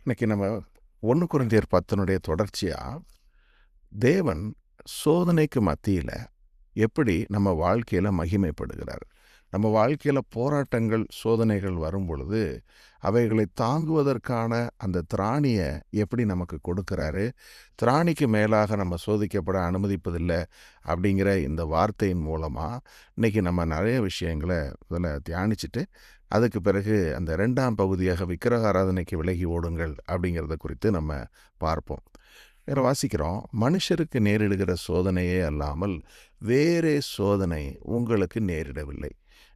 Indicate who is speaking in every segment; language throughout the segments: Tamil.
Speaker 1: இன்னைக்கு நம்ம 1 கொரிந்தியர் 10 தொடர்ச்சியா, தேவன் சோதனைக்கு மத்தியில எப்படி நம்ம வாழ்க்கையில மகிமைப்படுகிறார். நம்ம வாழ்க்கையில போராட்டங்கள், சோதனைகள் வரும்பொழுது, அவைகளை தாங்குவதற்கான அந்த திராணிய எப்படி நமக்கு கொடுக்கிறாரு. திராணிக்கு மேலாக நம்ம சோதிக்கப்பட அனுமதிப்பதில்ல அப்படிங்கிற இந்த வார்த்தையின் மூலமா, இன்னைக்கு நம்ம நெறைய விஷயங்கள இதில தியானிச்சுட்டு, அதுக்கு பிறகு அந்த 2ஆம் பகுதியாக விக்கிரக ஆராதனைக்கு விலகி ஓடுங்கள் அப்படிங்கிறத குறித்து நம்ம பார்ப்போம். வேற வாசிக்கிறோம், மனுஷருக்கு நேரிடுகிற சோதனையே அல்லாமல் வேறே சோதனை உங்களுக்கு நேரிடவில்லை.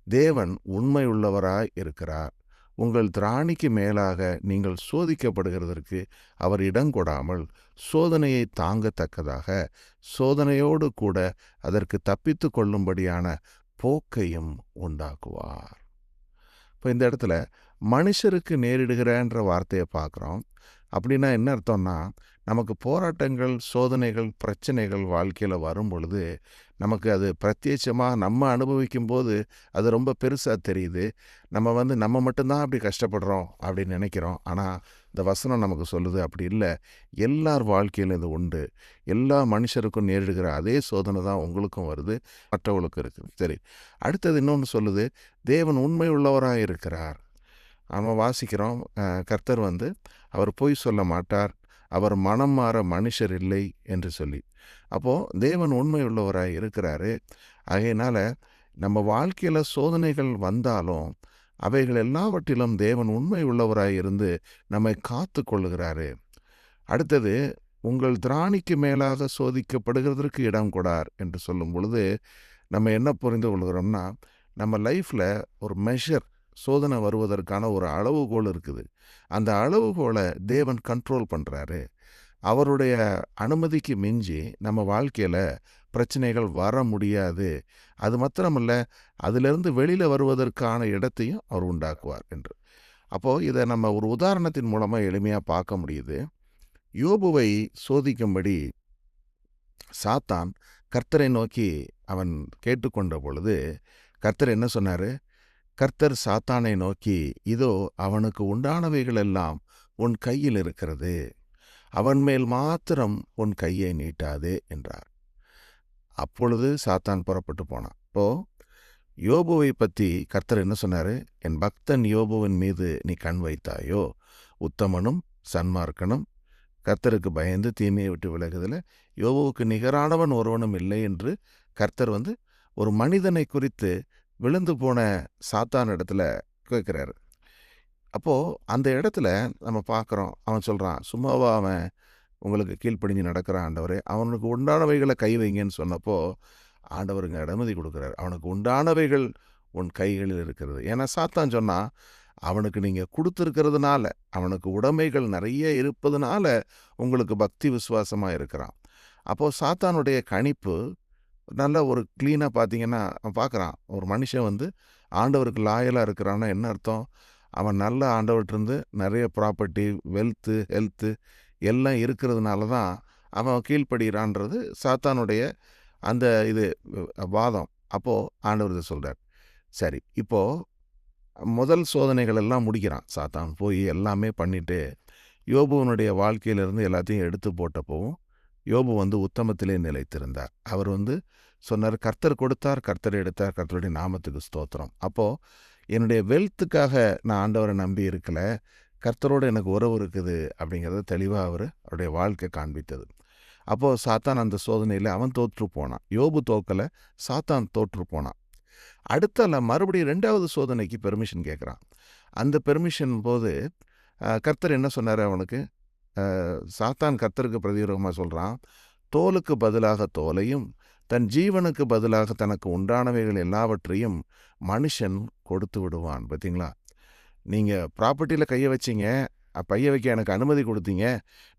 Speaker 1: தேவன் உண்மையுள்ளவராய் இருக்கிறார். உங்கள் திராணிக்கு மேலாக நீங்கள் சோதிக்கப்படுகிறதற்கு அவர் இடங்கொடாமல் சோதனையை தாங்கத்தக்கதாக சோதனையோடு கூட அதற்கு தப்பித்து கொள்ளும்படியான போக்கையும் உண்டாக்குவார். இப்போ இந்த இடத்துல மனுஷருக்கு நேரிடுகிறன்ற வார்த்தையை பார்க்குறோம். அப்படின்னா என்ன அர்த்தம்னா, நமக்கு போராட்டங்கள், சோதனைகள், பிரச்சனைகள் வாழ்க்கையில் வரும் பொழுது, நமக்கு அது பிரத்யட்சமாக நம்ம அனுபவிக்கும்போது அது ரொம்ப பெருசாக தெரியுது. நம்ம மட்டும்தான் அப்படி கஷ்டப்படுறோம் அப்படின்னு நினைக்கிறோம். ஆனால் இந்த வசனம் நமக்கு சொல்லுது அப்படி இல்லை. எல்லார் வாழ்க்கையிலும் இது உண்டு. எல்லா மனுஷருக்கும் நேரிடுகிற அதே சோதனை தான் உங்களுக்கும் வருது, மற்றவர்களுக்கும் இருக்குது. சரி, அடுத்தது இன்னொன்று சொல்லுது, தேவன் உண்மை உள்ளவராக இருக்கிறார். நம்ம வாசிக்கிறோம், கர்த்தர் அவர் பொய் சொல்ல மாட்டார், அவர் மனம் மாற மனுஷர் இல்லை என்று சொல்லி. அப்போது தேவன் உண்மை உள்ளவராய் இருக்கிறாரு. ஆகையினால நம்ம வாழ்க்கையில் சோதனைகள் வந்தாலும் அவைகள் எல்லாவற்றிலும் தேவன் உண்மை உள்ளவராய் இருந்து நம்மை காத்து கொள்ளுகிறாரு. அடுத்தது, உங்கள் திராணிக்கு மேலாக சோதிக்கப்படுகிறதற்கு இடம் கொடார் என்று சொல்லும் பொழுது நம்ம என்ன புரிந்து கொள்கிறோம்னா, நம்ம லைஃப்பில் ஒரு மெஷர், சோதனை வருவதற்கான ஒரு அளவுகோல் இருக்குது. அந்த அளவுகோலை தேவன் கண்ட்ரோல் பண்ணுறாரு. அவருடைய அனுமதிக்கு மிஞ்சி நம்ம வாழ்க்கையில் பிரச்சனைகள் வர முடியாது. அது மாத்திரமல்ல, அதிலிருந்து வெளியில் வருவதற்கான இடத்தையும் அவர் உண்டாக்குவார் என்று. அப்போது இதை நம்ம ஒரு உதாரணத்தின் மூலமாக எளிமையாக பார்க்க முடியுது. யோபுவை சோதிக்கும்படி சாத்தான் கர்த்தரை நோக்கி அவன் கேட்டுக்கொண்ட பொழுது, கர்த்தர் என்ன சொன்னார்? கர்த்தர் சாத்தானை நோக்கி, இதோ அவனுக்கு உண்டானவைகள் எல்லாம் உன் கையில் இருக்கிறது, அவன் மேல் மாத்திரம் உன் கையை நீட்டாதே என்றார். அப்பொழுது சாத்தான் புறப்பட்டு போனான். இப்போ யோபுவை பற்றி கர்த்தர் என்ன சொன்னார்? என் பக்தன் யோபுவின் மீது நீ கண் வைத்தாயோ, உத்தமனும் சன்மார்க்கனும் கர்த்தருக்கு பயந்து தீமையை விட்டு விலகுதல யோபுவுக்கு நிகரானவன் ஒருவனும் இல்லை என்று கர்த்தர் ஒரு மனிதனை குறித்து விழுந்து போன சாத்தான் இடத்துல கேட்குறாரு. அப்போது அந்த இடத்துல நம்ம பார்க்குறோம், அவன் சொல்கிறான், சும்மாவா அவன் உங்களுக்கு கீழ்ப்படிஞ்சு நடக்கிறான் ஆண்டவரே, அவனுக்கு உண்டானவைகளை கை வைங்கன்னு சொன்னப்போ ஆண்டவருங்க அனுமதி கொடுக்குறாரு. அவனுக்கு உண்டானவைகள் உன் கைகளில் இருக்கிறது. ஏன்னா சாத்தான் சொன்னால், அவனுக்கு நீங்கள் கொடுத்துருக்கிறதுனால, அவனுக்கு உடைமைகள் நிறைய இருப்பதுனால உங்களுக்கு பக்தி விசுவாசமாக இருக்கிறான். அப்போது சாத்தானுடைய கணிப்பு நல்ல ஒரு க்ளீனாக பார்த்தீங்கன்னா, அவன் பார்க்குறான், ஒரு மனுஷன் ஆண்டவருக்கு லாயலாக இருக்கிறான்னா என்ன அர்த்தம்? அவன் நல்ல ஆண்டவர்கிட்டருந்து நிறைய ப்ராப்பர்ட்டி, வெல்த்து, ஹெல்த்து எல்லாம் இருக்கிறதுனால தான் அவன் கீழ்ப்படுகிறான்றது சாத்தானுடைய அந்த வாதம். அப்போது ஆண்டவர் இதை சொல்கிறார். சரி, இப்போது முதல் சோதனைகள் எல்லாம் முடிக்கிறான் சாத்தான். போய் எல்லாமே பண்ணிவிட்டு யோபுவனுடைய வாழ்க்கையிலிருந்து எல்லாத்தையும் எடுத்து போட்டப்போவும் யோபு உத்தமத்திலே நிலைத்திருந்தார். அவர் சொன்னார், கர்த்தர் கொடுத்தார், கர்த்தர் எடுத்தார், கர்த்தருடைய நாமத்துக்கு ஸ்தோத்திரம். அப்போது என்னுடைய வெல்த்துக்காக நான் ஆண்டவரை நம்பி இருக்கல, கர்த்தரோடு எனக்கு உறவு இருக்குது அப்படிங்கிறத தெளிவாக அவருடைய வாழ்க்கை காண்பித்தது. அப்போது சாத்தான் அந்த சோதனையில் அவன் தோற்று போனான். யோபு தோக்கலை, சாத்தான் தோற்று போனான். அடுத்தால மறுபடியும் 2வது சோதனைக்கு பெர்மிஷன் கேட்குறான். அந்த பெர்மிஷன் போது கர்த்தர் என்ன சொன்னார் அவனுக்கு? சாத்தான் கர்த்தருக்கு பிரதிவிரோதமாக சொல்கிறான், தோலுக்கு பதிலாக தோலையும் தன் ஜீவனுக்கு பதிலாக தனக்கு உண்டானவைகள் எல்லாவற்றையும் மனுஷன் கொடுத்து விடுவான். பார்த்தீங்களா? நீங்கள் ப்ராப்பர்ட்டியில் கையை வச்சிங்க, பைய வைக்க எனக்கு அனுமதி கொடுத்தீங்க,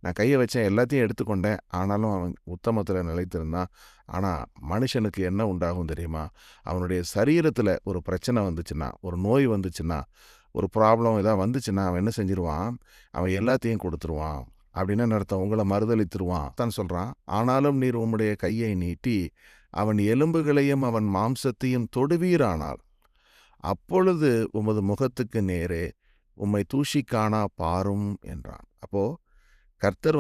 Speaker 1: நான் கையை வச்சேன், எல்லாத்தையும் எடுத்துக்கொண்டேன். ஆனாலும் அவன் உத்தமத்தில் நிலைத்திருந்தான். ஆனால் மனுஷனுக்கு என்ன உண்டாகும் தெரியுமா? அவனுடைய சரீரத்தில் ஒரு பிரச்சனை வந்துச்சுன்னா, ஒரு நோய் வந்துச்சுன்னா, ஒரு ப்ராப்ளம் ஏதாவது வந்துச்சுன்னா அவன் என்ன செஞ்சிருவான்? அவன் எல்லாத்தையும் கொடுத்துருவான். அப்படின்னு அர்த்தம், உங்களை மறுதளித்துருவான் தான் சொல்கிறான். ஆனாலும் நீர் உம்முடைய கையை நீட்டி அவன் எலும்புகளையும் அவன் மாம்சத்தையும் தொடுவீரானால், அப்பொழுது உமது முகத்துக்கு நேரே உம்மை தூஷிக்கானா பாரும் என்றான். அப்போ கர்த்தர்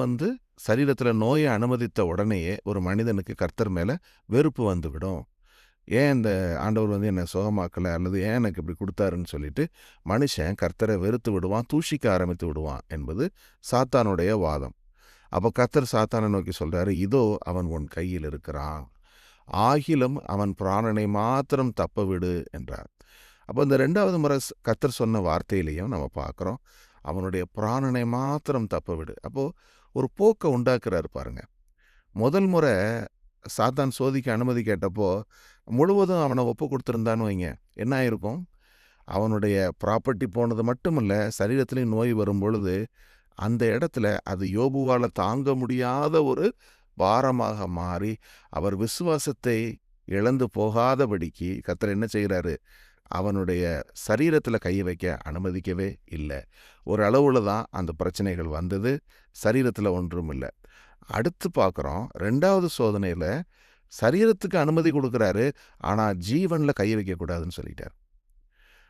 Speaker 1: சரீரத்துல நோயை அனுமதித்த உடனேயே ஒரு மனிதனுக்கு கர்த்தர் மேல வெறுப்பு வந்துவிடும். ஏன் இந்த ஆண்டவர் என்னை சுகமாக்கலை, அல்லது ஏன் எனக்கு இப்படி கொடுத்தாருன்னு சொல்லிட்டு மனுஷன் கர்த்தரை வெறுத்து விடுவான், தூஷிக்க ஆரம்பித்து விடுவான் என்பது சாத்தானுடைய வாதம். அப்போ கர்த்தர் சாத்தானை நோக்கி சொல்றாரு, இதோ அவன் உன் கையில் இருக்கிறான், ஆகிலும் அவன் பிராணனை மாத்திரம் தப்ப விடு என்றார். அப்போ இந்த 2வது முறை கர்த்தர் சொன்ன வார்த்தையிலையும் நம்ம பார்க்குறோம், அவனுடைய பிராணனை மாத்திரம் தப்ப விடு. அப்போது ஒரு போக்கை உண்டாக்குறாரு பாருங்க. முதல் முறை சாத்தான் சோதிக்க அனுமதி கேட்டப்போ முழுவதும் அவனை ஒப்பு கொடுத்துருந்தான்னு வைங்க, என்ன ஆயிருக்கும்? அவனுடைய ப்ராப்பர்ட்டி போனது மட்டும் இல்லை, சரீரத்துலேயும் நோய் வரும் பொழுது அந்த இடத்துல அது யோபுவால் தாங்க முடியாத ஒரு பாரமாக மாறி அவர் விசுவாசத்தை இழந்து போகாதபடிக்கு கர்த்தர் என்ன செய்கிறாரு? அவனுடைய சரீரத்தில் கை வைக்க அனுமதிக்கவே இல்லை. ஒரு அளவில் தான் அந்த பிரச்சனைகள் வந்தது, சரீரத்தில் ஒன்றும் இல்லை. அடுத்து பார்க்குறோம், 2வது சோதனையில் சரீரத்துக்கு அனுமதி கொடுக்குறாரு, ஆனால் ஜீவனில் கை வைக்கக்கூடாதுன்னு சொல்லிட்டார்.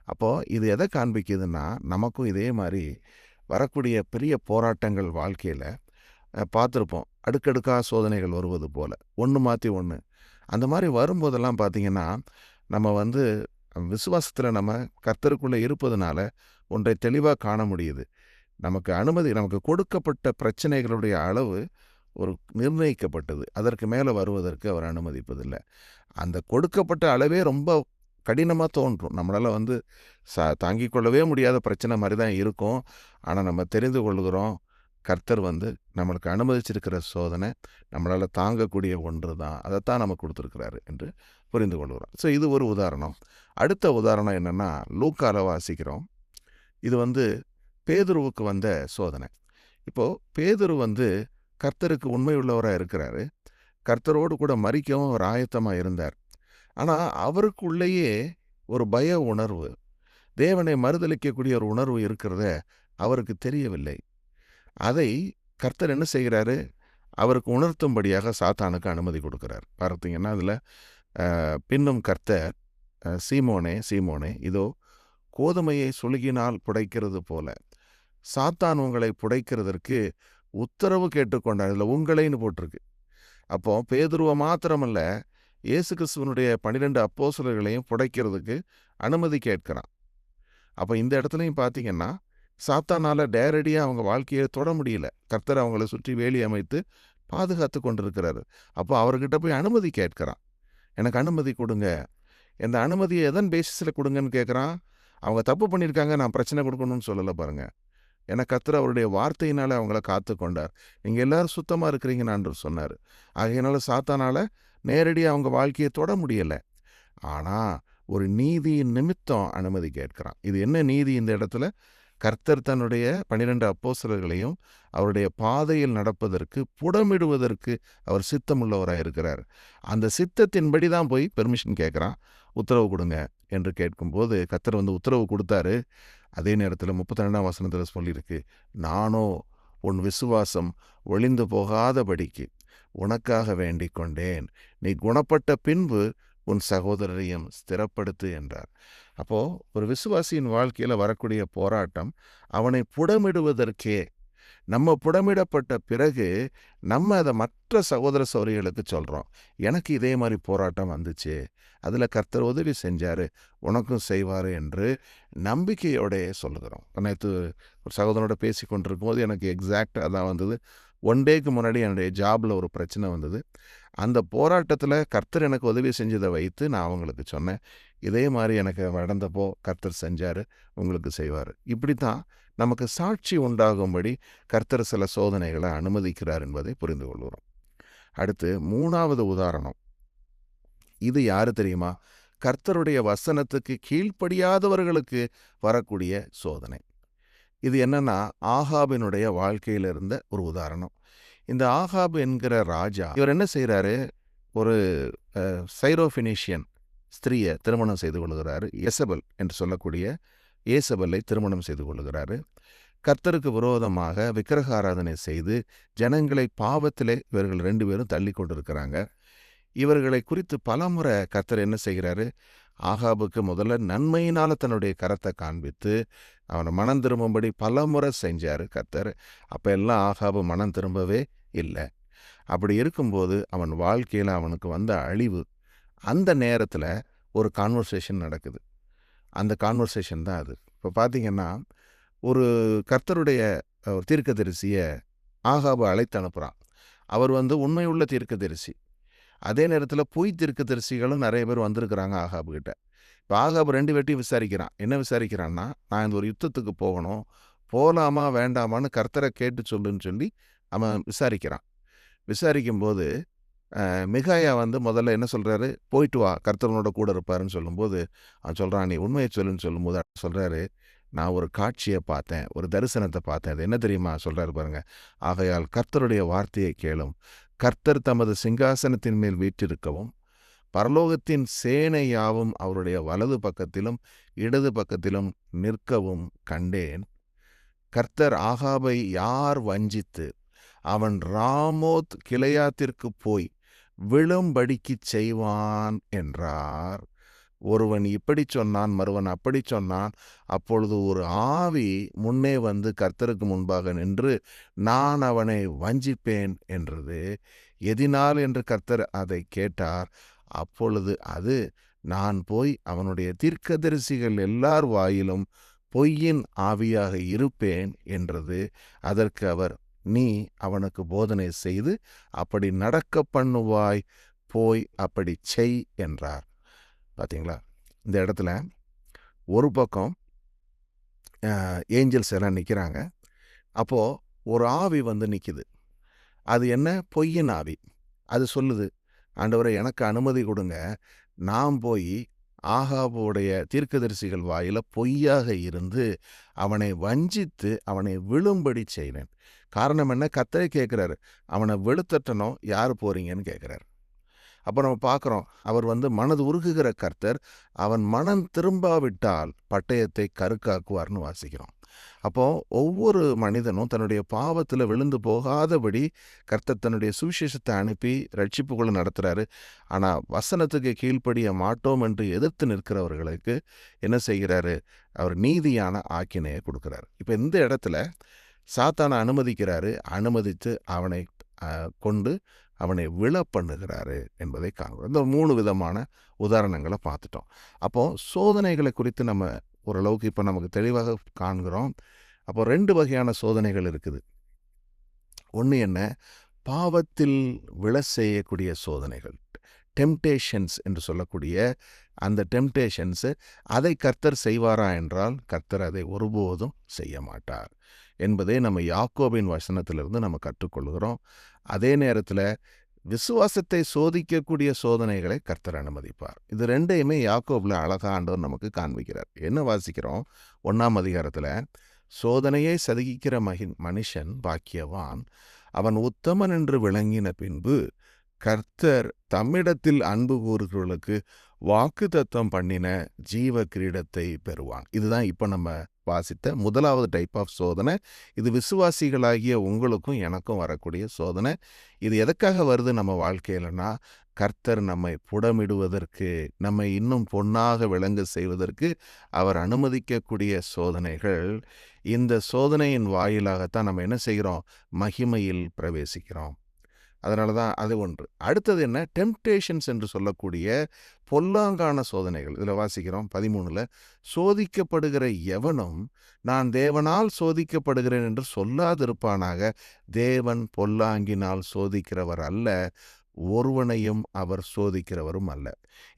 Speaker 1: அப்போது இது எதை காண்பிக்குதுன்னா, நமக்கும் இதே மாதிரி வரக்கூடிய பெரிய போராட்டங்கள் வாழ்க்கையில் பார்த்துருப்போம். அடுக்கடுக்காக சோதனைகள் வருவது போல், ஒன்று மாற்றி ஒன்று. அந்த மாதிரி வரும்போதெல்லாம் பார்த்திங்கன்னா, நம்ம விசுவாசத்தில் நம்ம கர்த்தருக்குள்ளே இருப்பதுனால ஒன்றை தெளிவாக காண முடியுது. நமக்கு கொடுக்கப்பட்ட பிரச்சனைகளுடைய அளவு ஒரு நிர்ணயிக்கப்பட்டது, அதற்கு மேலே வருவதற்கு அவர் அனுமதிப்பதில்லை. அந்த கொடுக்கப்பட்ட அளவே ரொம்ப கடினமாக தோன்றும், நம்மளால் தாங்கிக் கொள்ளவே முடியாத பிரச்சனை மாதிரி தான் இருக்கும். ஆனால் நம்ம தெரிந்து கொள்கிறோம், கர்த்தர் நம்மளுக்கு அனுமதிச்சிருக்கிற சோதனை நம்மளால் தாங்கக்கூடிய ஒன்று தான், அதைத்தான் நமக்கு கொடுத்துருக்கிறாரு என்று புரிந்து கொள்கிறோம். ஸோ இது ஒரு உதாரணம். அடுத்த உதாரணம் என்னென்னா, லூக்கால வாசிக்கிறோம். இது பேதுருவுக்கு வந்த சோதனை. இப்போது பேதுரு கர்த்தருக்கு உண்மை உள்ளவராக இருக்கிறாரு, கர்த்தரோடு கூட மரிக்கவும் அவர் ஆயத்தமாக இருந்தார். ஆனால் அவருக்குள்ளேயே ஒரு பய உணர்வு, தேவனை மறுதலிக்கக்கூடிய ஒரு உணர்வு இருக்கிறத அவருக்கு தெரியவில்லை. அதை கர்த்தர் என்ன செய்கிறாரு? அவருக்கு உணர்த்தும்படியாக சாத்தானுக்கு அனுமதி கொடுக்கிறார். பார்த்தீங்கன்னா அதில் பின்னும் கர்த்தர், சீமோனே சீமோனே, இதோ கோதுமையை சுளுகினால் புடைக்கிறது போல சாத்தான் உங்களை புடைக்கிறதற்கு உத்தரவு கேட்டுக்கொண்டார். இதில் உங்களைன்னு போட்டிருக்கு. அப்போ பேதுருவை மாத்திரமல்ல, இயேசு கிறிஸ்துவனுடைய 12 அப்போஸ்தலர்களையும் புடைக்கிறதுக்கு அனுமதி கேட்கிறான். அப்போ இந்த இடத்துலையும் பார்த்தீங்கன்னா, சாத்தானால் டைரக்டாக அவங்க வாழ்க்கையை தொட முடியல. கர்த்தர் அவங்கள சுற்றி வேலி அமைத்து பாதுகாத்து கொண்டிருக்கிறாரு. அப்போ அவர்கிட்ட போய் அனுமதி கேட்குறான், எனக்கு அனுமதி கொடுங்க. இந்த அனுமதியை எதன் பேசிஸில் கொடுங்கன்னு கேட்குறான். அவங்க தப்பு பண்ணியிருக்காங்க, நான் பிரச்சனை கொடுக்கணும்னு சொல்லலை பாருங்கள். ஏன்னா கர்த்தர் அவருடைய வார்த்தையினால் அவங்கள காத்து கொண்டார். நீங்கள் எல்லோரும் சுத்தமாக இருக்கிறீங்கன்னு சொன்னார். ஆகையினால சாத்தானால் நேரடியாக அவங்க வாழ்க்கையை தொட முடியலை. ஆனால் ஒரு நீதியின் நிமித்தம் அனுமதி கேட்குறான். இது என்ன நீதி? இந்த இடத்துல கர்த்தர் தன்னுடைய 12 அப்போஸ்தலர்களையும் அவருடைய பாதையில் நடப்பதற்கு புடமிடுவதற்கு அவர் சித்தமுள்ளவராக இருக்கிறார். அந்த சித்தத்தின்படி தான் போய் பெர்மிஷன் கேட்குறான், உத்தரவு கொடுங்க என்று கேட்கும்போது கர்த்தர் உத்தரவு கொடுத்தாரு. அதே நேரத்தில் 32ஆம் வசனத்தில் சொல்லியிருக்கு, நானோ உன் விசுவாசம் ஒளிந்து போகாதபடிக்கு உனக்காக வேண்டிக் கொண்டேன், நீ குணப்பட்ட பின்பு உன் சகோதரரையும் ஸ்திரப்படுத்து என்றார். அப்போது ஒரு விசுவாசியின் வாழ்க்கையில் வரக்கூடிய போராட்டம் அவனை புடமிடுவதற்கே. நம்ம புடமிடப்பட்ட பிறகு நம்ம அதை மற்ற சகோதர சகோதரிகளுக்கு சொல்கிறோம், எனக்கு இதே மாதிரி போராட்டம் வந்துச்சு, அதில் கர்த்தர் உதவி செஞ்சார், உனக்கும் செய்வார் என்று நம்பிக்கையோடைய சொல்லுகிறோம். நேற்று ஒரு சகோதரனோட பேசி கொண்டிருக்கும் போது எனக்கு எக்ஸாக்டாக அதான் வந்தது. 1 டேக்கு முன்னாடி என்னுடைய ஜாபில் ஒரு பிரச்சனை வந்தது. அந்த போராட்டத்தில் கர்த்தர் எனக்கு உதவி செஞ்சதை வைத்து நான் அவங்களுக்கு சொன்னேன், இதே மாதிரி எனக்கு நடந்தப்போ கர்த்தர் செஞ்சார், உங்களுக்கு செய்வார். இப்படி தான் நமக்கு சாட்சி உண்டாகும்படி கர்த்தர் சில சோதனைகளை அனுமதிக்கிறார் என்பதை புரிந்து கொள்கிறோம். அடுத்து 3வது உதாரணம். இது யாரு தெரியுமா? கர்த்தருடைய வசனத்துக்கு கீழ்ப்படியாதவர்களுக்கு வரக்கூடிய சோதனை. இது என்னன்னா, ஆகாபினுடைய வாழ்க்கையில் இருந்த ஒரு உதாரணம். இந்த ஆகாப் என்கிற ராஜா, இவர் என்ன செய்கிறாரு? ஒரு சைரோஃபினிஷியன் ஸ்திரீயை திருமணம் செய்து கொள்கிறாரு. எசபல் என்று சொல்லக்கூடிய ஏசபலை திருமணம் செய்து கொள்கிறாரு. கர்த்தருக்கு விரோதமாக விக்கிரக ஆராதனை செய்து ஜனங்களை பாவத்திலே இவர்கள் 2 பேரும் தள்ளி கொண்டிருக்கிறாங்க. இவர்களை குறித்து பலமுறை கர்த்தர் என்ன செய்கிறாரு? ஆகாபுக்கு முதல்ல நன்மையினால தன்னுடைய கரத்தை காண்பித்து அவனை மனம் திரும்பும்படி பல முறை செஞ்சார் கர்த்தர். அப்போ எல்லாம் ஆகாபு மனம் திரும்பவே இல்லை. அப்படி இருக்கும்போது அவன் வாழ்க்கையில் அவனுக்கு வந்த அழிவு. அந்த நேரத்தில் ஒரு கான்வர்சேஷன் நடக்குது. அந்த கான்வர்சேஷன் தான் அது. இப்போ பார்த்தீங்கன்னா, ஒரு கர்த்தருடைய ஒரு தீர்க்கதரிசியை ஆகாபு அழைத்து அனுப்புகிறான். அவர் உண்மையுள்ள தீர்க்கதரிசி. அதே நேரத்தில் பொய் தீர்க்கதரிசிகளும் நிறைய பேர் வந்திருக்கிறாங்க ஆகாபு கிட்ட. இப்போ ஆகாபு 2 பேர்ட்டையும் விசாரிக்கிறான். என்ன விசாரிக்கிறான்னா, நான் இந்த ஒரு யுத்தத்துக்கு போகணும், போகலாமா வேண்டாமான்னு கர்த்தரை கேட்டு சொல்லுன்னு சொல்லி அவன் விசாரிக்கிறான். விசாரிக்கும்போது மிகாயா முதல்ல என்ன சொல்கிறாரு, போயிட்டு வா கர்த்தரனோட கூட இருப்பாருன்னு சொல்லும்போது அவன் சொல்கிறான், நீ உண்மையை சொல்லுன்னு சொல்லும்போது சொல்கிறாரு, நான் ஒரு காட்சியை பார்த்தேன், ஒரு தரிசனத்தை பார்த்தேன். அது என்ன தெரியுமா சொல்கிறாரு பாருங்க. ஆகையால் கர்த்தருடைய வார்த்தையை கேளும், கர்த்தர் தமது சிங்காசனத்தின் மேல் வீற்றிருக்கவும் பரலோகத்தின் சேனை யாவும் அவருடைய வலது பக்கத்திலும் இடது பக்கத்திலும் நிற்கவும் கண்டேன். கர்த்தர் ஆகாபை யார் வஞ்சித்து அவன் ராமோத் கிளையாத்திற்கு போய் விழும்படிக்கு செய்வான் என்றார். ஒருவன் இப்படி சொன்னான், மறுவன் அப்படி சொன்னான். அப்பொழுது ஒரு ஆவி முன்னே கர்த்தருக்கு முன்பாக நின்று, நான் அவனை வஞ்சிப்பேன் என்றது. எதினால் என்று கர்த்தர் அதை கேட்டார். அப்பொழுது அது, நான் போய் அவனுடைய தீர்க்கதரிசிகள் எல்லார் வாயிலும் பொய்யின் ஆவியாக இருப்பேன் என்றது. அதற்கு அவர், நீ அவனுக்கு போதனை செய்து அப்படி நடக்க பண்ணுவாய், போய் அப்படி செய் என்றார். பார்த்தீங்களா? இந்த இடத்துல ஒரு பக்கம் ஏஞ்சல்ஸ் எல்லாம் நிற்கிறாங்க. அப்போது ஒரு ஆவி நிற்கிது. அது என்ன? பொய்யின் ஆவி. அது சொல்லுது, ஆண்டவரே எனக்கு அனுமதி கொடுங்க, நான் போய் ஆகாபுடைய தீர்க்கதரிசிகள் வாயில பொய்யாக இருந்து அவனை வஞ்சித்து அவனை விழும்படி செய்வேன். காரணம் என்ன? கர்த்தரே கேட்குறாரு, அவனை வெளுத்தட்டணும், யார் போறீங்கன்னு கேட்குறாரு. அப்போ நம்ம பார்க்குறோம், அவர் மனது உருகுகிற கர்த்தர், அவன் மனம் திரும்பாவிட்டால் பட்டயத்தை கருக்காக்குவார்னு வாசிக்கிறோம். அப்போது ஒவ்வொரு மனிதனும் தன்னுடைய பாவத்தில் விழுந்து போகாதபடி கர்த்தர் தன்னுடைய சுவிசேஷத்தை அனுப்பி ரட்சிப்புக்குள்ள நடத்துகிறாரு. ஆனால் வசனத்துக்கு கீழ்ப்படிய மாட்டோம் என்று எதிர்த்து நிற்கிறவர்களுக்கு என்ன செய்கிறாரு? அவர் நீதியான ஆக்கினையை கொடுக்குறாரு. இப்போ இந்த இடத்துல சாத்தானை அனுமதிக்கிறாரு. அனுமதித்து அவனை கொண்டு அவனை விழ பண்ணுகிறாரு என்பதை காண்கிறோம். இந்த 3 விதமான உதாரணங்களை பார்த்துட்டோம். அப்போது சோதனைகளை குறித்து நம்ம ஓரளவுக்கு இப்போ நமக்கு தெளிவாக காண்கிறோம். அப்போ 2 வகையான சோதனைகள் இருக்குது. ஒன்று என்ன? பாவத்தில் விழ செய்யக்கூடிய சோதனைகள், டெம்டேஷன்ஸ் என்று சொல்லக்கூடிய அந்த டெம்டேஷன்ஸு, அதை கர்த்தர் செய்வாரா என்றால் கர்த்தர் அதை ஒருபோதும் செய்ய மாட்டார் என்பதை நம்ம யாக்கோபின் வசனத்திலிருந்து நம்ம கற்றுக்கொள்கிறோம். அதே நேரத்தில் விசுவாசத்தை சோதிக்கக்கூடிய சோதனைகளை கர்த்தர் அனுமதிப்பார். இது 2யுமே யாக்கோபில் அழகா ஆண்டவர் நமக்கு காண்பிக்கிறார். என்ன வாசிக்கிறோம்? 1ஆம் அதிகாரத்தில், சோதனையை சகிக்கிற மனுஷன் பாக்கியவான், அவன் உத்தமன் என்று விளங்கின பின்பு கர்த்தர் தம்மிடத்தில் அன்பு கூறுகிறவர்களுக்கு வாக்கு தத்தம் பண்ணின ஜீவ கிரீடத்தை பெறுவான். இதுதான் இப்போ நம்ம வாசித்த முதலாவது டைப் ஆஃப் சோதனை. இது விசுவாசிகளாகிய உங்களுக்கும் எனக்கும் வரக்கூடிய சோதனை. இது எதுக்காக வருது நம்ம வாழ்க்கையிலனா, கர்த்தர் நம்மை புடமிடுவதற்கு, நம்மை இன்னும் பொன்னாக விளங்க செய்வதற்கு அவர் அனுமதிக்கக்கூடிய சோதனைகள். இந்த சோதனையின் வாயிலாகத்தான் நம்ம என்ன செய்கிறோம்? மகிமையில் பிரவேசிக்கிறோம். அதனால தான் அது ஒன்று. அடுத்தது என்ன? டெம்டேஷன்ஸ் என்று சொல்லக்கூடிய பொல்லாங்கான சோதனைகள். இதில் வாசிக்கிறோம் 13ல், சோதிக்கப்படுகிற எவனும் நான் தேவனால் சோதிக்கப்படுகிறேன் என்று சொல்லாதிருப்பானாக, தேவன் பொல்லாங்கினால் சோதிக்கிறவர் அல்ல, ஒருவனையும் அவர் சோதிக்கிறவரும் அல்ல.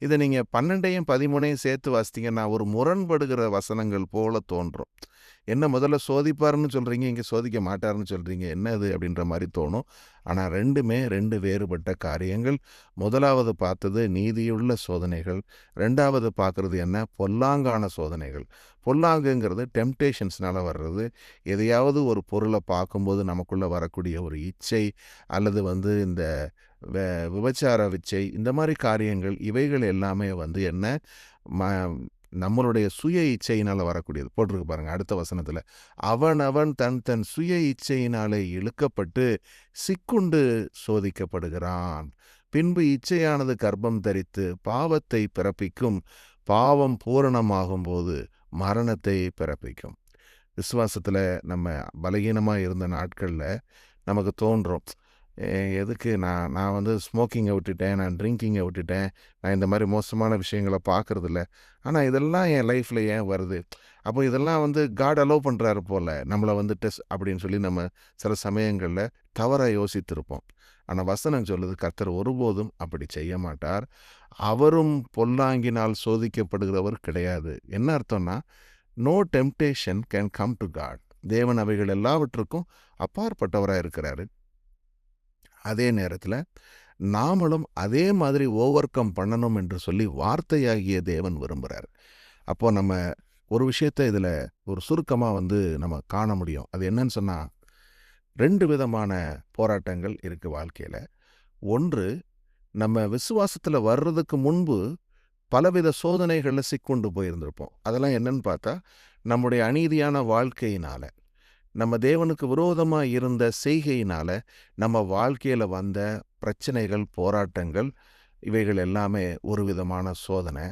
Speaker 1: இதை நீங்கள் 12ஐயும் 13ஐயும் சேர்த்து வாசித்தீங்கன்னா ஒரு முரண்படுகிற வசனங்கள் போல தோன்றும். என்ன முதல்ல சோதிப்பாருன்னு சொல்கிறீங்க, இங்கே சோதிக்க மாட்டாருன்னு சொல்கிறீங்க, என்ன இது அப்படின்ற மாதிரி தோணும். ஆனால் 2மே 2 வேறுபட்ட காரியங்கள். முதலாவது பார்த்தது நீதியுள்ள சோதனைகள், 2வது பார்க்குறது என்ன? பொல்லாங்கான சோதனைகள். பொல்லாங்குங்கிறது டெம்டேஷன்ஸ்னால் வர்றது. எதையாவது ஒரு பொருளை பார்க்கும்போது நமக்குள்ளே வரக்கூடிய ஒரு இச்சை, அல்லது இந்த விபச்சார விச்சை, இந்த மாதிரி காரியங்கள், இவைகள் எல்லாமே என்ன நம்மளுடைய சுய இச்சையினால் வரக்கூடியது. போட்டிருக்கு பாருங்கள் அடுத்த வசனத்தில், அவன் தன் தன் சுய இச்சையினாலே இழுக்கப்பட்டு சிக்குண்டு சோதிக்கப்படுகிறான். பின்பு இச்சையானது கர்ப்பம் தரித்து பாவத்தை பிறப்பிக்கும், பாவம் பூரணமாகும்போது மரணத்தை பிறப்பிக்கும். விசுவாசத்தில் நம்ம பலகீனமாக இருந்த நாட்களில் நமக்கு தோன்றும், எதுக்கு நான் நான் வந்து ஸ்மோக்கிங்கை விட்டுட்டேன், நான் ட்ரிங்கிங்கை விட்டுட்டேன், நான் இந்த மாதிரி மோசமான விஷயங்களை பார்க்குறதில்ல, ஆனால் இதெல்லாம் என் லைஃப்பில் ஏன் வருது? அப்போ இதெல்லாம் வந்து காட் அலோவ் பண்ணுறாரு போல் நம்மளை வந்து டெஸ்ட் அப்படின்னு சொல்லி நம்ம சில சமயங்களில் தவறாக யோசித்திருப்போம். ஆனால் வசனம் சொல்லுது, கர்த்தர் ஒருபோதும் அப்படி செய்ய மாட்டார். அவரும் பொல்லாங்கினால் சோதிக்கப்படுகிறவர் கிடையாது. என்ன அர்த்தம்னா, no temptation can come to God. தேவன் அவைகள் எல்லாவற்றுக்கும் அப்பாற்பட்டவராக இருக்கிறாரு. அதே நேரத்தில் நாமளும் அதே மாதிரி ஓவர் கம் பண்ணணும் என்று சொல்லி வார்த்தையாகிய தேவன் விரும்புகிறார். அப்போது நம்ம ஒரு விஷயத்தை இதில் ஒரு சுருக்கமாக வந்து நம்ம காண முடியும். அது என்னன்னு சொன்னால், 2 விதமான போராட்டங்கள் இருக்குது வாழ்க்கையில். ஒன்று, நம்ம விசுவாசத்தில் வர்றதுக்கு முன்பு பலவித சோதனைகளில் சிக்கொண்டு போயிருந்திருப்போம். அதெல்லாம் என்னன்னு பார்த்தா, நம்முடைய அநீதியான வாழ்க்கையினால், நம்ம தேவனுக்கு விரோதமாக இருந்த செய்கையினால் நம்ம வாழ்க்கையில் வந்த பிரச்சனைகள், போராட்டங்கள், இவைகள் எல்லாமே ஒரு விதமான சோதனை.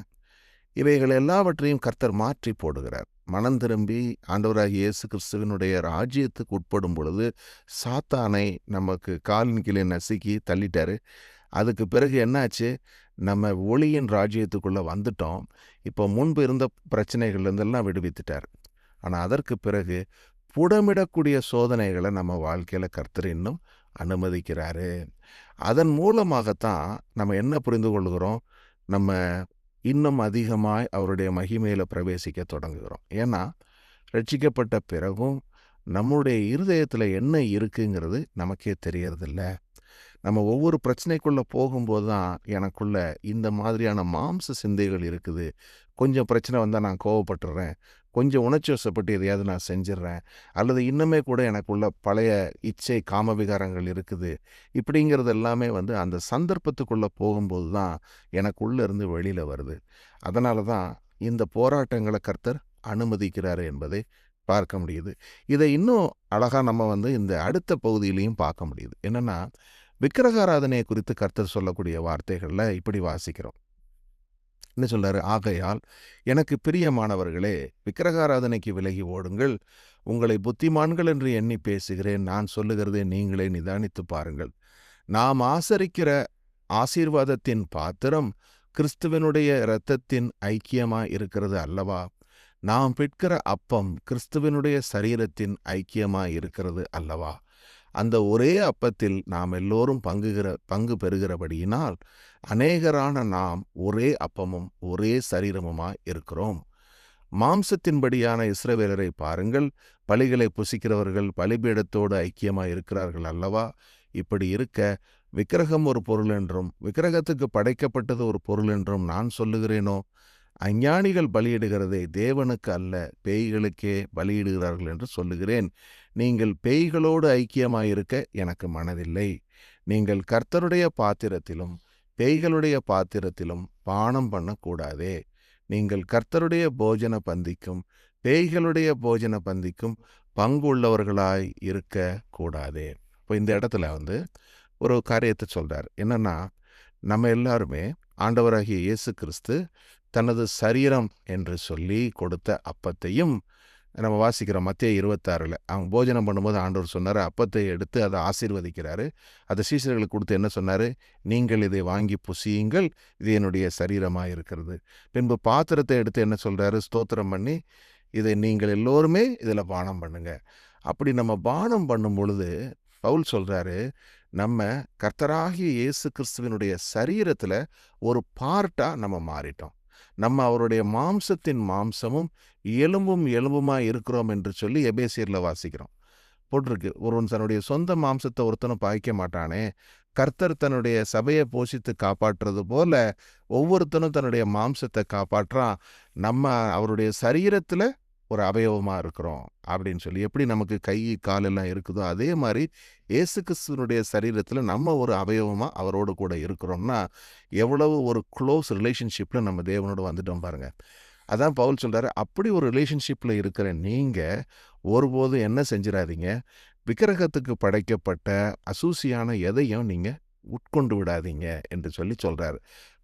Speaker 1: இவைகள் எல்லாவற்றையும் கர்த்தர் மாற்றி போடுகிறார். மனம் திரும்பி ஆண்டவராகிய இயேசு கிறிஸ்துவினுடைய ராஜ்யத்துக்கு உட்படும் பொழுது சாத்தானை நமக்கு காலின் கீழே நசுக்கி தள்ளிட்டாரு. அதுக்கு பிறகு என்னாச்சு, நம்ம ஒளியின் ராஜ்யத்துக்குள்ளே வந்துட்டோம். இப்போ முன்பு இருந்த பிரச்சனைகள்லேருந்தெல்லாம் விடுவித்துட்டார். ஆனால் அதற்கு பிறகு புடமிடக்கூடிய சோதனைகளை நம்ம வாழ்க்கையில் கர்த்தர் இன்னும் அனுமதிக்கிறாரு. அதன் மூலமாகத்தான் நம்ம என்ன புரிந்து கொள்கிறோம், நம்ம இன்னும் அதிகமாய் அவருடைய மகிமையில் பிரவேசிக்க தொடங்குகிறோம். ஏன்னா, ரட்சிக்கப்பட்ட பிறகும் நம்முடைய இருதயத்தில் என்ன இருக்குங்கிறது நமக்கே தெரியறதில்ல. நம்ம ஒவ்வொரு பிரச்சனைக்குள்ளே போகும்போது தான் எனக்குள்ள இந்த மாதிரியான மாம்ச சிந்தைகள் இருக்குது. கொஞ்சம் பிரச்சனை வந்தால் நான் கோவப்பட்டுடுறேன், கொஞ்சம் உணர்ச்சி வசப்பட்டு எதையாவது நான் செஞ்சிடுறேன், அல்லது இன்னுமே கூட எனக்குள்ள பழைய இச்சை காமவிகாரங்கள் இருக்குது. இப்படிங்கிறது எல்லாமே வந்து அந்த சந்தர்ப்பத்துக்குள்ளே போகும்போது தான் எனக்குள்ளே இருந்து வெளியில் வருது. அதனால தான் இந்த போராட்டங்களை கர்த்தர் அனுமதிக்கிறாரு என்பதை பார்க்க முடியுது. இதை இன்னும் அழகாக நம்ம வந்து இந்த அடுத்த பகுதியிலையும் பார்க்க முடியுது. என்னென்னா, விக்கிரகாராதனையை குறித்து கர்த்தர் சொல்லக்கூடிய வார்த்தைகளில் இப்படி வாசிக்கிறோம். என்ன சொல்றாரு? ஆகையால் எனக்கு பிரியமானவர்களே, விக்கிரகாராதனைக்கு விலகி ஓடுங்கள். உங்களை புத்திமான்கள் என்று எண்ணி பேசுகிறேன். நான் சொல்லுகிறதை நீங்களே நிதானித்து பாருங்கள். நாம் ஆசரிக்கிற ஆசீர்வாதத்தின் பாத்திரம் கிறிஸ்துவனுடைய இரத்தத்தின் ஐக்கியமாய் இருக்கிறது அல்லவா? நாம் பிட்கிற அப்பம் கிறிஸ்துவனுடைய சரீரத்தின் ஐக்கியமாய் இருக்கிறது அல்லவா? அந்த ஒரே அப்பத்தில் நாம் எல்லோரும் பங்கு பெறுகிறபடியினால் அநேகரான நாம் ஒரே அப்பமும் ஒரே சரீரமுமாய் இருக்கிறோம். மாம்சத்தின்படியான இஸ்ரவேலரை பாருங்கள். பலிகளை புசிக்கிறவர்கள் பலிபீடத்தோடு ஐக்கியமாய் இருக்கிறார்கள் அல்லவா? இப்படி இருக்க விக்கிரகம் ஒரு பொருள் என்றும் விக்கிரகத்துக்கு படைக்கப்பட்டது ஒரு பொருள் என்றும் நான் சொல்லுகிறேனோ? அஞ்ஞானிகள் பலியிடுகிறதை தேவனுக்கு அல்ல பேய்களுக்கே பலியிடுகிறார்கள் என்று சொல்லுகிறேன். நீங்கள் பேய்களோடு ஐக்கியமாயிருக்க எனக்கு மனதில்லை. நீங்கள் கர்த்தருடைய பாத்திரத்திலும் பேய்களுடைய பாத்திரத்திலும் பானம் பண்ணக்கூடாதே. நீங்கள் கர்த்தருடைய போஜன பந்திக்கும் பேய்களுடைய போஜன பந்திக்கும் பங்குள்ளவர்களாய் இருக்க கூடாதே. இப்போ இந்த இடத்துல வந்து ஒரு காரியத்தை சொல்றார். என்னன்னா, நம்ம எல்லாருமே ஆண்டவராகிய இயேசு கிறிஸ்து தனது சரீரம் என்று சொல்லி கொடுத்த அப்பத்தையும் நம்ம வாசிக்கிறோம். மத்தேயு 26 அவங்க போஜனம் பண்ணும்போது ஆண்டவர் சொன்னார், அப்பத்தை எடுத்து அதை ஆசீர்வதிக்கிறாரு. அதை சீஷர்களுக்கு கொடுத்து என்ன சொன்னார்? நீங்கள் இதை வாங்கி புசியுங்கள், இது என்னுடைய சரீரமாக இருக்கிறது. பின்பு பாத்திரத்தை எடுத்து என்ன சொல்கிறாரு? ஸ்தோத்திரம் பண்ணி, இதை நீங்கள் எல்லோருமே இதில் பானம் பண்ணுங்க. அப்படி நம்ம பானம் பண்ணும் பொழுது பவுல் சொல்கிறாரு, நம்ம கர்த்தராகிய இயேசு கிறிஸ்துவினுடைய சரீரத்தில் ஒரு பார்ட்டாக நம்ம மாறிட்டோம். நம்ம அவருடைய மாம்சத்தின் மாம்சமும் எலும்பும் எலும்புமாய் இருக்கிறோம் என்று சொல்லி எபேசியரில் வாசிக்கிறோம். போட்டிருக்கு, ஒருவன் தன்னுடைய சொந்த மாம்சத்தை ஒருத்தனும் பாய்க்க மாட்டானே, கர்த்தர் தன்னுடைய சபையை போஷித்து காப்பாற்றுறது போல ஒவ்வொருத்தனும் தன்னுடைய மாம்சத்தை காப்பாற்றான். நம்ம அவருடைய சரீரத்தில் ஒரு அவயவமாக இருக்கிறோம் அப்படின்னு சொல்லி, எப்படி நமக்கு கை காலெல்லாம் இருக்குதோ அதே மாதிரி இயேசு கிறிஸ்துவனுடைய சரீரத்தில் நம்ம ஒரு அவயவமாக அவரோடு கூட இருக்கிறோம்னா எவ்வளவு ஒரு க்ளோஸ் ரிலேஷன்ஷிப்பில் நம்ம தேவனோடு வந்துட்டோம் பாருங்கள். அதான் பவுல் சொல்கிறாரு, அப்படி ஒரு ரிலேஷன்ஷிப்பில் இருக்கிற நீங்கள் ஒருபோதும் என்ன செஞ்சிடாதீங்க, விக்கிரகத்துக்கு படைக்கப்பட்ட அசூசியான எதையும் நீங்கள் உட்கொண்டு விடாதீங்க என்று சொல்லி சொல்கிறாரு.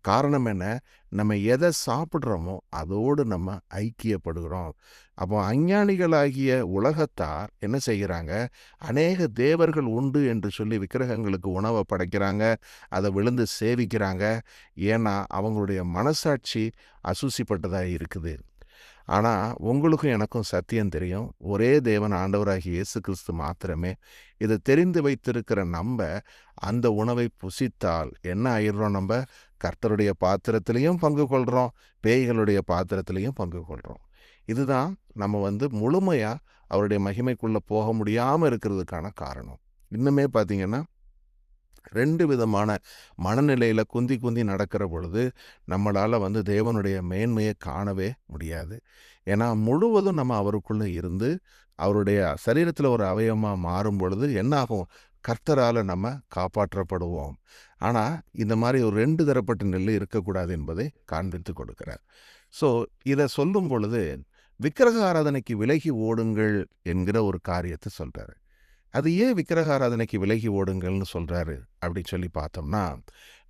Speaker 1: காரணம் என்ன? நம்ம எதை சாப்பிட்றோமோ அதோடு நம்ம ஐக்கியப்படுகிறோம். அப்போ அஞ்ஞானிகளாகிய உலகத்தார் என்ன செய்கிறாங்க? அநேக தேவர்கள் உண்டு என்று சொல்லி விக்கிரகங்களுக்கு உணவை படைக்கிறாங்க. அதை விழுந்து சேவிக்கிறாங்க. ஏன்னா அவங்களுடைய மனசாட்சி அசூசிப்பட்டதாக இருக்குது. ஆனால் உங்களுக்கும் எனக்கும் சத்தியம் தெரியும். ஒரே தேவன் ஆண்டவராகிய இயேசு கிறிஸ்து மாத்திரமே. இதை தெரிந்து வைத்திருக்கிற நம்ம அந்த உணவை புசித்தால் என்ன ஆயிடுறோம்? நம்ம கர்த்தருடைய பாத்திரத்திலையும் பங்கு கொள்கிறோம், பேய்களுடைய பாத்திரத்திலையும் பங்கு கொள்கிறோம். இதுதான் நம்ம முழுமையாக அவருடைய மகிமைக்குள்ளே போக முடியாமல் இருக்கிறதுக்கான காரணம். இன்னுமே பார்த்தீங்கன்னா 2 விதமான மனநிலையில் குந்தி குந்தி நடக்கிற பொழுது நம்மளால் தேவனுடைய மேன்மையை காணவே முடியாது. ஏன்னா முழுவதும் நம்ம அவருக்குள்ளே இருந்து அவருடைய சரீரத்தில் ஒரு அவயவமாக மாறும் பொழுது என்னாகும்? கர்த்தரால் நம்ம காப்பாற்றப்படுவோம். ஆனால் இந்த மாதிரி ஒரு 2 தரப்பட்ட நிலை இருக்கக்கூடாது என்பதை காண்பித்து கொடுக்கிறார். ஸோ இதை சொல்லும் பொழுது விக்கிரக ஆராதனைக்கு விலகி ஓடுங்கள் என்கிற ஒரு காரியத்தை சொல்கிறாரு. அது ஏன் விக்கிரக ஆராதனைக்கு விலகி ஓடுங்கள்னு சொல்கிறாரு அப்படின்னு சொல்லி பார்த்தோம்னா,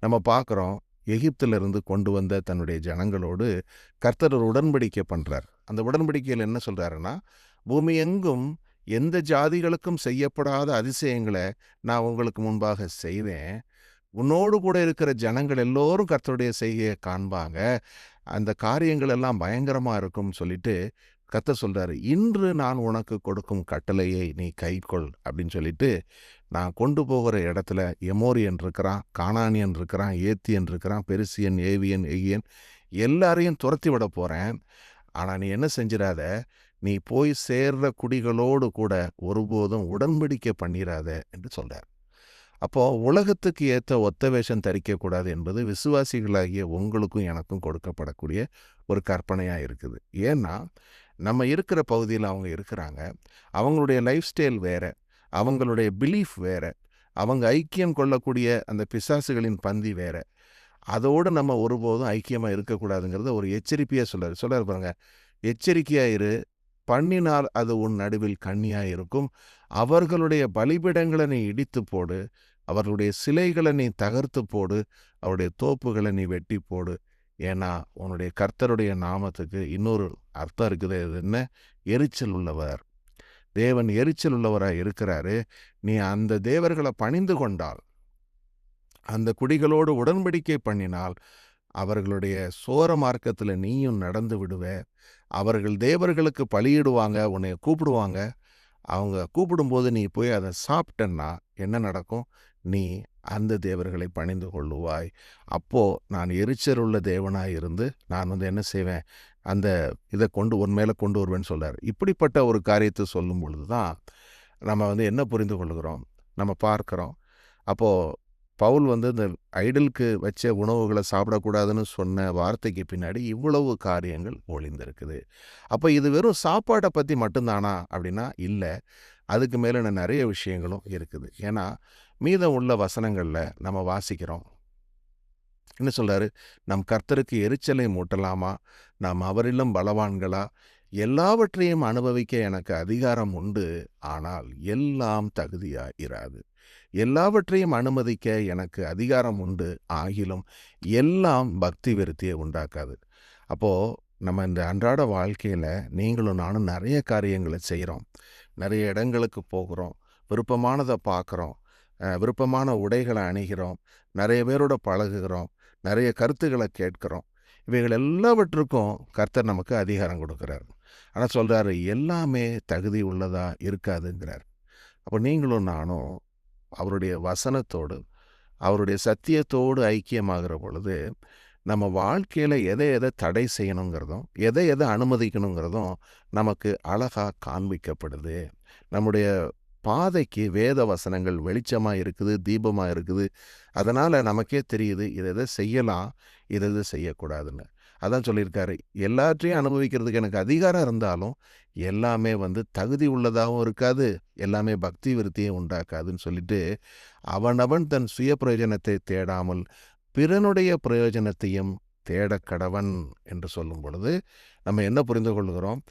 Speaker 1: நம்ம பார்க்குறோம் எகிப்திலிருந்து கொண்டு வந்த தன்னுடைய ஜனங்களோடு கர்த்தர் ஒரு உடன்படிக்கை பண்ணுறார். அந்த உடன்படிக்கையில் என்ன சொல்கிறாருன்னா, பூமி எங்கும் எந்த ஜாதிகளுக்கும் செய்யப்படாத அதிசயங்களை நான் உங்களுக்கு முன்பாக செய்வேன். உன்னோடு கூட இருக்கிற ஜனங்கள் எல்லோரும் கர்த்தருடைய செய்கையை காண்பாங்க. அந்த காரியங்கள் எல்லாம் பயங்கரமாக இருக்கும்னு சொல்லிட்டு கர்த்தர் சொல்கிறாரு, இன்று நான் உனக்கு கொடுக்கும் கட்டளையை நீ கைக்கொள் அப்படின்னு சொல்லிட்டு, நான் கொண்டு போகிற இடத்துல எமோரியன் இருக்கிறான், கானானியன் இருக்கிறான், ஏத்தியன் இருக்கிறான், பெருசியன், ஏவியன், எகியன் எல்லாரையும் துரத்தி விட போகிறேன். ஆனால் நீ என்ன செஞ்சிடாத, நீ போய் சேர்ற குடிகளோடு கூட ஒருபோதும் உடன்படிக்கை பண்ணிடாத என்று சொல்கிறார். அப்போது உலகத்துக்கு ஏற்ற ஒத்த வேஷம் தரிக்கக்கூடாது என்பது விசுவாசிகளாகிய உங்களுக்கும் எனக்கும் கொடுக்கப்படக்கூடிய ஒரு கற்பனையாக இருக்குது. ஏன்னா நம்ம இருக்கிற பகுதியில் அவங்க இருக்கிறாங்க, அவங்களுடைய லைஃப் ஸ்டைல் வேறு, அவங்களுடைய பிலீஃப் வேறு, அவங்க ஐக்கியம் கொள்ளக்கூடிய அந்த பிசாசுகளின் பந்தி வேறு. அதோடு நம்ம ஒருபோதும் ஐக்கியமாக இருக்கக்கூடாதுங்கிறத ஒரு எச்சரிக்கையாக சொல்கிறார் பாருங்க. எச்சரிக்கையாக இரு, பண்ணினால் அது உன் நடுவில் கண்ணியாக இருக்கும். அவர்களுடைய பலிபீடங்களை நீ இடித்து போடு, அவர்களுடைய சிலைகளை நீ தகர்த்து போடு, அவருடைய தோப்புகளை நீ வெட்டி போடு. ஏன்னா உன்னுடைய கர்த்தருடைய நாமத்துக்கு இன்னொரு அர்த்தம் இருக்குது. அது என்ன? எரிச்சல் உள்ளவர். தேவன் எரிச்சல் உள்ளவராக இருக்கிறாரு. நீ அந்த தேவர்களை பணிந்து கொண்டால், அந்த குடிகளோடு உடன்படிக்கை பண்ணினால், அவர்களுடைய சோர மார்க்கத்தில் நீயும் நடந்து விடுவ. அவர்கள் தேவர்களுக்கு பலியிடுவாங்க, உன்னை கூப்பிடுவாங்க. அவங்க கூப்பிடும்போது நீ போய் அதை சாப்பிட்டன்னா என்ன நடக்கும்? நீ அந்த தேவர்களை பணிந்து கொள்ளுவாய். அப்போது நான் எரிச்சலுள்ள தேவனாக இருந்து நான் என்ன செய்வேன்? அந்த இதை உன் மேலே கொண்டு வருவேன்னு சொல்கிறார். இப்படிப்பட்ட ஒரு காரியத்தை சொல்லும் பொழுது தான் நம்ம என்ன புரிந்து கொள்கிறோம், நம்ம பார்க்குறோம். அப்போது பவுல் இந்த ஐடலுக்கு வச்ச உணவுகளை சாப்பிடக்கூடாதுன்னு சொன்ன வார்த்தைக்கு பின்னாடி இவ்வளவு காரியங்கள் ஒளிந்திருக்குது. அப்போ இது வெறும் சாப்பாட்டை பற்றி மட்டும்தானா அப்படின்னா இல்லை, அதுக்கு மேலே நிறைய விஷயங்களும் இருக்குது. ஏன்னா மீதம் உள்ள வசனங்களில் நம்ம வாசிக்கிறோம், என்ன சொல்கிறாரு? நம் கர்த்தருக்கு எரிச்சலை மூட்டலாமா? நாம் அவரிலும் பலவான்களா? எல்லாவற்றையும் அனுபவிக்க எனக்கு அதிகாரம் உண்டு, ஆனால் எல்லாம் தகுதியாயிராது. எல்லாவற்றையும் அனுமதிக்க எனக்கு அதிகாரம் உண்டு, ஆகிலும் எல்லாம் பக்தி விருத்தியை உண்டாக்காது. அப்போது நம்ம இந்த அன்றாட வாழ்க்கையில் நீங்களும் நானும் நிறைய காரியங்களை செய்கிறோம், நிறைய இடங்களுக்கு போகிறோம், விருப்பமானதை பார்க்குறோம், விருப்பமான உடைகளை அணிகிறோம், நிறைய பேரோட பழகுகிறோம், நிறைய கருத்துக்களை கேட்குறோம். இவைகள் எல்லாவற்றுக்கும் கர்த்தர் நமக்கு அதிகாரம் கொடுக்குறார். ஆனால் சொல்கிறாரு, எல்லாமே தகுதி உள்ளதாக இருக்காதுங்கிறார். அப்போ நீங்களும் நானும் அவருடைய வசனத்தோடு அவருடைய சத்தியத்தோடு ஐக்கியமாகிற பொழுது நம்ம வாழ்க்கையில் எதை எதை தடை செய்யணுங்கிறதும் எதை எதை அனுமதிக்கணுங்கிறதும் நமக்கு அழகாக காண்பிக்கப்படுது. நம்முடைய பாதைக்கு வேத வசனங்கள் வெளிச்சமாக இருக்குது, தீபமாக இருக்குது. அதனால் நமக்கே தெரியுது இதை எதை செய்யலாம், இதை எதை செய்யக்கூடாதுன்னு. அதான் சொல்லியிருக்காரு, எல்லாற்றையும் அனுபவிக்கிறதுக்கு எனக்கு அதிகாரம் இருந்தாலும் எல்லாமே தகுதி உள்ளதாகவும் இருக்காது, எல்லாமே பக்தி விருத்தியை உண்டாக்காதுன்னு சொல்லிட்டு, அவனவன் தன் சுய பிரயோஜனத்தை தேடாமல் பிறனுடைய பிரயோஜனத்தையும் தேட கடவன் என்று சொல்லும் பொழுது நம்ம என்ன புரிந்து கொள்கிறோம்?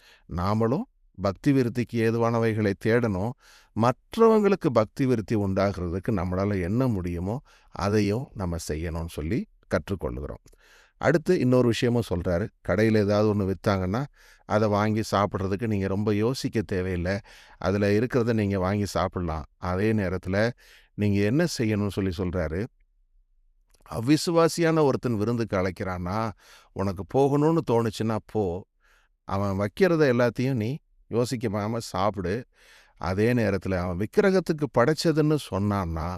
Speaker 1: நாமளும் பக்தி விருத்திக்கு ஏதுவானவைகளை தேடணும், மற்றவங்களுக்கு பக்தி விருத்தி உண்டாகிறதுக்கு நம்மளால் என்ன முடியுமோ அதையும் நம்ம செய்யணும்னு சொல்லி கற்றுக்கொள்ளுகிறோம். அடுத்து இன்னொரு விஷயமும் சொல்கிறாரு. கடையில் ஏதாவது ஒன்று விற்றாங்கன்னா அதை வாங்கி சாப்பிட்றதுக்கு நீங்கள் ரொம்ப யோசிக்க தேவையில்லை. அதில் இருக்கிறத நீங்கள் வாங்கி சாப்பிட்லாம். அதே நேரத்தில் நீங்கள் என்ன செய்யணும்னு சொல்லி சொல்கிறாரு. அவிசுவாசியான ஒருத்தன் விருந்துக்கு அழைக்கிறான்னா உனக்கு போகணும்னு தோணுச்சுன்னா போ. அவன் வைக்கிறத எல்லாத்தையும் நீ யோசிக்காமல் சாப்பிடு. அதே நேரத்தில் அவன் விக்கிரகத்துக்கு படைச்சதுன்னு சொன்னான்னா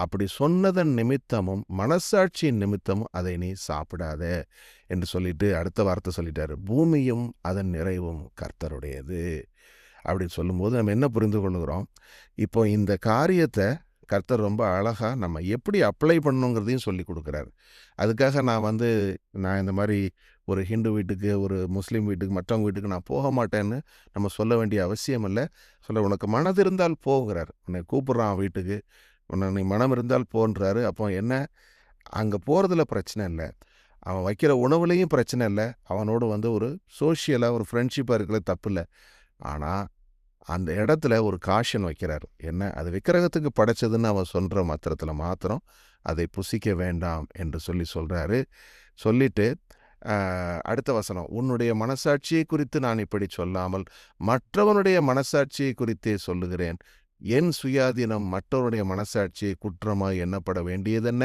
Speaker 1: அப்படி சொன்னதன் நிமித்தமும் மனசாட்சியின் நிமித்தமும் அதை நீ சாப்பிடாத என்று சொல்லிட்டு அடுத்த வார்த்தை சொல்லிட்டாரு. பூமியும் அதன் நிறைவும் கர்த்தருடையது அப்படின்னு சொல்லும்போது நம்ம என்ன புரிந்து கொள்ளுகிறோம். இப்போ இந்த காரியத்தை கர்த்தர் ரொம்ப அழகாக நம்ம எப்படி அப்ளை பண்ணணுங்கிறதையும் சொல்லி கொடுக்குறாரு. அதுக்காக நான் இந்த மாதிரி ஒரு ஹிந்து வீட்டுக்கு, ஒரு முஸ்லீம் வீட்டுக்கு, மற்றவங்க வீட்டுக்கு நான் போக மாட்டேன்னு நம்ம சொல்ல வேண்டிய அவசியம் இல்லை. உனக்கு மனது இருந்தால் போகிறார். உன்னை கூப்பிட்றான் வீட்டுக்கு, நீ மனம் இருந்தால் போன்றாரு. அப்போ என்ன, அங்கே போகிறதுல பிரச்சனை இல்லை, அவன் வைக்கிற உணவுலேயும் பிரச்சனை இல்லை, அவனோடு ஒரு சோஷியலாக ஒரு ஃப்ரெண்ட்ஷிப்பாக இருக்கிற தப்பு இல்லை. ஆனால் அந்த இடத்துல ஒரு காஷன் வைக்கிறார். என்ன, அது விக்கிரகத்துக்கு படைச்சதுன்னு அவன் சொல்கிற மாத்திரத்தில் மாத்திரம் அதை புசிக்க வேண்டாம் என்று சொல்கிறாரு. சொல்லிட்டு அடுத்த வசனம், உன்னுடைய மனசாட்சியை குறித்து நான் இப்படி சொல்லாமல் மற்றவனுடைய மனசாட்சியை குறித்தே சொல்லுகிறேன். என் சுயாதீனம் மற்றவருடைய மனசாட்சியை குற்றமாய் எண்ணப்பட வேண்டியதென்ன?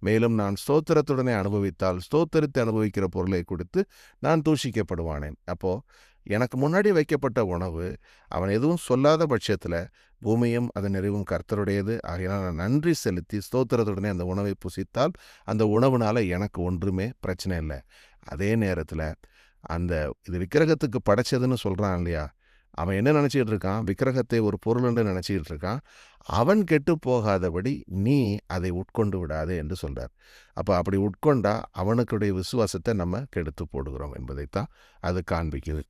Speaker 1: மேலும் நான் ஸ்தோத்திரத்துடனே அனுபவித்தால் ஸ்தோத்திரத்தை அனுபவிக்கிற பொருளை கொடுத்து நான் தூஷிக்கப்படுவானேன். அப்போது எனக்கு முன்னாடி வைக்கப்பட்ட உணவு அவன் எதுவும் சொல்லாத பட்சத்தில் பூமியும் அதன் நிறைவும் கர்த்தருடையது, ஆகையினால் நான் நன்றி செலுத்தி ஸ்தோத்திரத்துடனே அந்த உணவை புசித்தால் அந்த உணவுனால் எனக்கு ஒன்றுமே பிரச்சனை இல்லை. அதே நேரத்தில் இது விக்கிரகத்துக்கு படைச்சதுன்னு சொல்கிறான் இல்லையா, அவன் என்ன நினச்சிக்கிட்டு இருக்கான், விக்கிரகத்தை ஒரு பொருள் என்று நினச்சிக்கிட்டு இருக்கான். அவன் கெட்டு போகாதபடி நீ அதை உட்கொண்டு விடாதே என்று சொல்கிறார். அப்போ அப்படி உட்கொண்டா அவனுக்குடைய விசுவாசத்தை நம்ம கெடுத்து போடுகிறோம் என்பதைத்தான் அது காண்பிக்குது.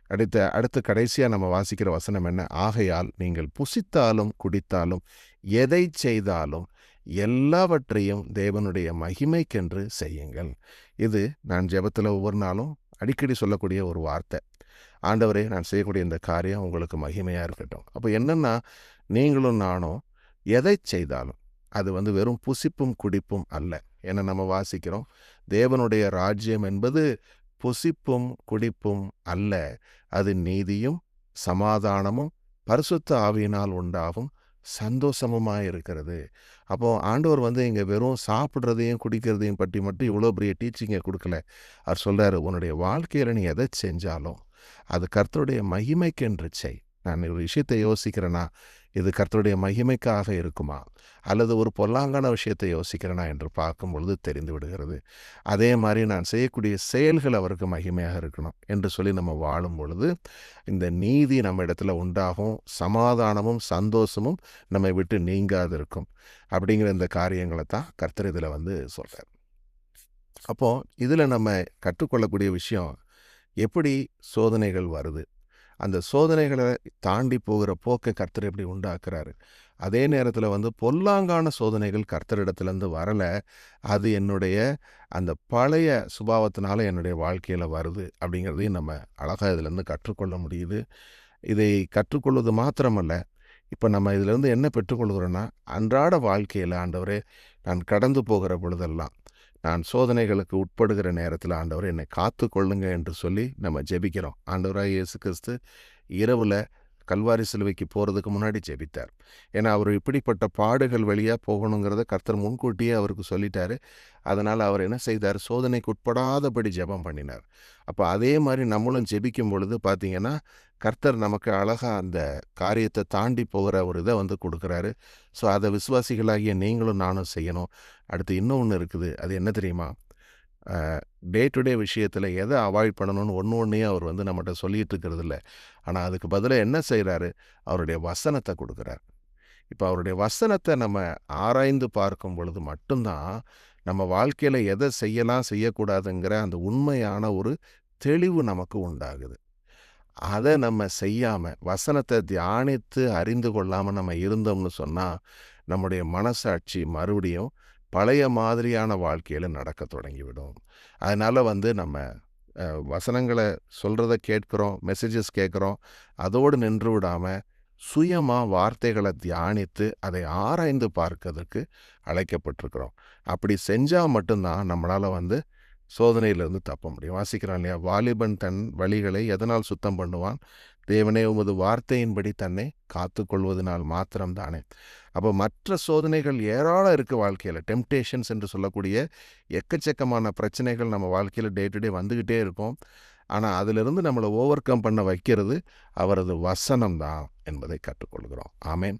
Speaker 1: அடுத்து கடைசியாக நம்ம வாசிக்கிற வசனம் என்ன, ஆகையால் நீங்கள் புசித்தாலும் குடித்தாலும் எதை செய்தாலும் எல்லாவற்றையும் தேவனுடைய மகிமைக்கென்று செய்யுங்கள். இது நான் ஜெபத்தில் ஒவ்வொரு நாளும் அடிக்கடி சொல்லக்கூடிய ஒரு வார்த்தை. ஆண்டவரே, நான் செய்யக்கூடிய இந்த காரியம் உங்களுக்கு மகிமையாக இருக்கட்டும். அப்போ என்னென்னா, நீங்களும் நானும் எதை செய்தாலும் அது வெறும் புசிப்பும் குடிப்பும் அல்ல. ஏன்னா நம்ம வாசிக்கிறோம், தேவனுடைய ராஜ்யம் என்பது புசிப்பும் குடிப்பும் அல்ல, அது நீதியும் சமாதானமும் பரிசுத்த ஆவியினால் உண்டாகும் சந்தோஷமுமாக இருக்கிறது. அப்போது ஆண்டவர் இங்கே வெறும் சாப்பிட்றதையும் குடிக்கிறதையும் பற்றி மட்டும் இவ்வளோ பெரிய டீச்சிங்கை கொடுக்கல. அவர் சொல்கிறார், உன்னுடைய வாழ்க்கையில் நீ எதை செஞ்சாலும் அது கர்த்தருடைய மகிமைக்கென்று செய். நான் ஒரு விஷயத்தை யோசிக்கிறேன்னா இது கர்த்தருடைய மகிமைக்காக இருக்குமா அல்லது ஒரு பொல்லாங்கான விஷயத்தை யோசிக்கிறேனா என்று பார்க்கும் பொழுது தெரிந்து விடுகிறது. அதே மாதிரி நான் செய்யக்கூடிய செயல்கள் அவருக்கு மகிமையாக இருக்கணும் என்று சொல்லி நம்ம வாழும் பொழுது இந்த நீதி நம்ம இடத்துல உண்டாகும், சமாதானமும் சந்தோஷமும் நம்மை விட்டு நீங்காது இருக்கும். அப்படிங்கிற இந்த காரியங்களை தான் கர்த்தர் இதில் சொல்கிறார். அப்போது இதில் நம்ம கற்றுக்கொள்ளக்கூடிய விஷயம், எப்படி சோதனைகள் வருது, அந்த சோதனைகளை தாண்டி போகிற போக்கை கர்த்தர் எப்படி உண்டாக்குறாரு. அதே நேரத்தில் பொல்லாங்கான சோதனைகள் கர்த்தரிடத்துலேருந்து வரலை, அது என்னுடைய அந்த பழைய சுபாவத்தினால என்னுடைய வாழ்க்கையில் வருது அப்படிங்கிறதையும் நம்ம அழகாக இதிலேருந்து கற்றுக்கொள்ள முடியுது. இதை கற்றுக்கொள்வது மாத்திரமல்ல, இப்போ நம்ம இதிலேருந்து என்ன பெற்றுக்கொள்கிறோன்னா, அன்றாட வாழ்க்கையில் ஆண்டவரே, நான் கடந்து போகிற பொழுதெல்லாம், நான் சோதனைகளுக்கு உட்படுகிற நேரத்தில் ஆண்டவர் என்னை காத்து கொள்ளுங்க என்று சொல்லி நம்ம ஜெபிக்கிறோம். ஆண்டவராக இயேசு கிறிஸ்து இரவில் கல்வாரி சிலுவைக்கு போகிறதுக்கு முன்னாடி ஜெபித்தார். ஏன்னா அவர் இப்படிப்பட்ட பாடுகள் வழியாக போகணுங்கிறத கர்த்தர் முன்கூட்டியே அவருக்கு சொல்லிட்டாரு. அதனால் அவர் என்ன செய்தார், சோதனைக்கு உட்படாதபடி ஜெபம் பண்ணினார். அப்போ அதே மாதிரி நம்மளும் ஜெபிக்கும் பொழுது பார்த்திங்கன்னா கர்த்தர் நமக்கு அழகாக அந்த காரியத்தை தாண்டி போகிற ஒரு இதை கொடுக்குறாரு. ஸோ அதை விசுவாசிகளாகிய நீங்களும் நானும் செய்யணும். அடுத்து இன்னொன்று இருக்குது, அது என்ன தெரியுமா, டே டு டே விஷயத்தில் எதை அவாய்ட் பண்ணணும்னு ஒன்றையும் அவர் நம்மகிட்ட சொல்லிகிட்டு இருக்கிறது இல்லை. ஆனால் அதுக்கு பதிலாக என்ன செய்கிறாரு, அவருடைய வசனத்தை கொடுக்குறார். இப்போ அவருடைய வசனத்தை நம்ம ஆராய்ந்து பார்க்கும் பொழுது மட்டும்தான் நம்ம வாழ்க்கையில் எதை செய்யலாம் செய்யக்கூடாதுங்கிற அந்த உண்மையான ஒரு தெளிவு நமக்கு உண்டாகுது. அதை நம்ம செய்யாமல் வசனத்தை தியானித்து அறிந்து கொள்ளாமல் நம்ம இருந்தோம்னு சொன்னால் நம்முடைய மனசாட்சி மறுபடியும் பழைய மாதிரியான வாழ்க்கையில் நடக்க தொடங்கிவிடும். அதனால் நம்ம வசனங்களை சொல்கிறத கேட்குறோம், மெசேஜஸ் கேட்குறோம், அதோடு நின்று விடாமல் சுயமாக வார்த்தைகளை தியானித்து அதை ஆராய்ந்து பார்க்கறதுக்கு அழைக்கப்பட்டிருக்கிறோம். அப்படி செஞ்சால் மட்டும்தான் நம்மளால் சோதனையிலிருந்து தப்ப முடியும். வாசிக்கிறோம் இல்லையா, வாலிபன் தன் வழிகளை எதனால் சுத்தம் பண்ணுவான்? தேவனே உமது வார்த்தையின்படி தன்னை காத்து கொள்வதனால் மாத்திரம்தானே. அப்போ மற்ற சோதனைகள் ஏராளம் இருக்குது வாழ்க்கையில். டெம்டேஷன்ஸ் என்று சொல்லக்கூடிய எக்கச்சக்கமான பிரச்சனைகள் நம்ம வாழ்க்கையில் டே டு டே வந்துக்கிட்டே இருக்கும். ஆனால் அதிலிருந்து நம்மளை ஓவர் கம் பண்ண வைக்கிறது அவரது வசனம்தான் என்பதை கற்றுக்கொள்கிறோம். ஆமேன்.